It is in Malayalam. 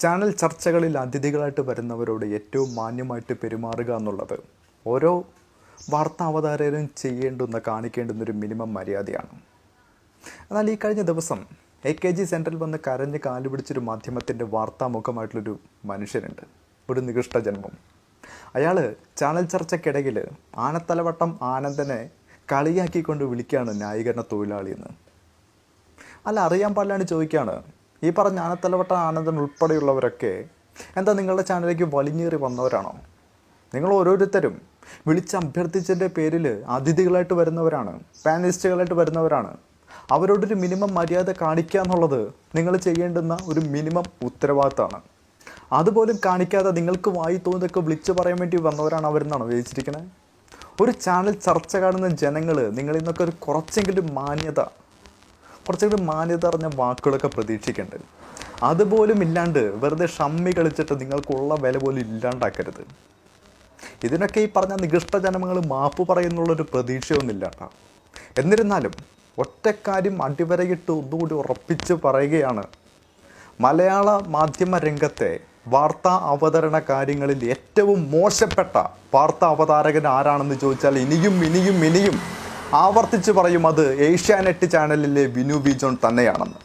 ചാനൽ ചർച്ചകളിൽ അതിഥികളായിട്ട് വരുന്നവരോട് ഏറ്റവും മാന്യമായിട്ട് പെരുമാറുക എന്നുള്ളത് ഓരോ വാർത്താ അവതാരകരും കാണിക്കേണ്ടുന്നൊരു മിനിമം മര്യാദയാണ്. എന്നാൽ ഈ കഴിഞ്ഞ ദിവസം AKG സെൻറ്ററിൽ വന്ന് കരഞ്ഞ് കാലുപിടിച്ചൊരു മാധ്യമത്തിൻ്റെ വാർത്താമുഖമായിട്ടുള്ളൊരു മനുഷ്യനുണ്ട്, ഒരു നികൃഷ്ട ജന്മം. അയാൾ ചാനൽ ചർച്ചയ്ക്കിടയിൽ ആനത്തലവട്ടം ആനന്ദനെ കളിയാക്കിക്കൊണ്ട് വിളിക്കുകയാണ് ന്യായീകരണ തൊഴിലാളിയെന്ന്. അല്ല, അറിയാൻ പാടില്ലാണ്ട് ചോദിക്കുകയാണ്, ഈ പറഞ്ഞ ആനത്തലവട്ടം ആനന്ദൻ ഉൾപ്പെടെയുള്ളവരൊക്കെ എന്താ നിങ്ങളുടെ ചാനലിലേക്ക് വലിഞ്ഞേറി വന്നവരാണോ? നിങ്ങൾ ഓരോരുത്തരും വിളിച്ചഭ്യർത്ഥിച്ചതിൻ്റെ പേരിൽ അതിഥികളായിട്ട് വരുന്നവരാണ്, പാനലിസ്റ്റുകളായിട്ട് വരുന്നവരാണ്. അവരോടൊരു മിനിമം മര്യാദ കാണിക്കുക എന്നുള്ളത് നിങ്ങൾ ചെയ്യേണ്ടുന്ന ഒരു മിനിമം ഉത്തരവാദിത്തമാണ്. അതുപോലും കാണിക്കാതെ നിങ്ങൾക്ക് വായി തോന്നിയൊക്കെ വിളിച്ചു പറയാൻ വേണ്ടി വന്നവരാണ് അവരെന്നാണ് വിചാരിച്ചിരിക്കുന്നത്. ഒരു ചാനൽ ചർച്ച കാണുന്ന ജനങ്ങൾ നിങ്ങളിൽ നിന്നൊക്കെ ഒരു കുറച്ചെങ്കിലും മാന്യത അറിഞ്ഞ വാക്കുകളൊക്കെ പ്രതീക്ഷിക്കേണ്ടത്. അതുപോലും ഇല്ലാണ്ട് വെറുതെ ഷമ്മി കളിച്ചിട്ട് നിങ്ങൾക്കുള്ള വില പോലും ഇല്ലാണ്ടാക്കരുത്. ഇതിനൊക്കെ ഈ പറഞ്ഞ നികൃഷ്ട ജനങ്ങൾ മാപ്പ് പറയുന്നുള്ളൊരു പ്രതീക്ഷയൊന്നുമില്ല കേട്ടോ. എന്നിരുന്നാലും ഒറ്റക്കാര്യം അടിവരയിട്ട് ഒന്നുകൂടി ഉറപ്പിച്ച് പറയുകയാണ്, മലയാള മാധ്യമ രംഗത്തെ വാർത്താ അവതരണ കാര്യങ്ങളിൽ ഏറ്റവും മോശപ്പെട്ട വാർത്താ അവതാരകൻ ആരാണെന്ന് ചോദിച്ചാൽ ഇനിയും ആവർത്തിച്ച് പറയും, അത് ഏഷ്യാനെറ്റ് ചാനലിലെ വിനു വി ജോൺ തന്നെയാണെന്ന്.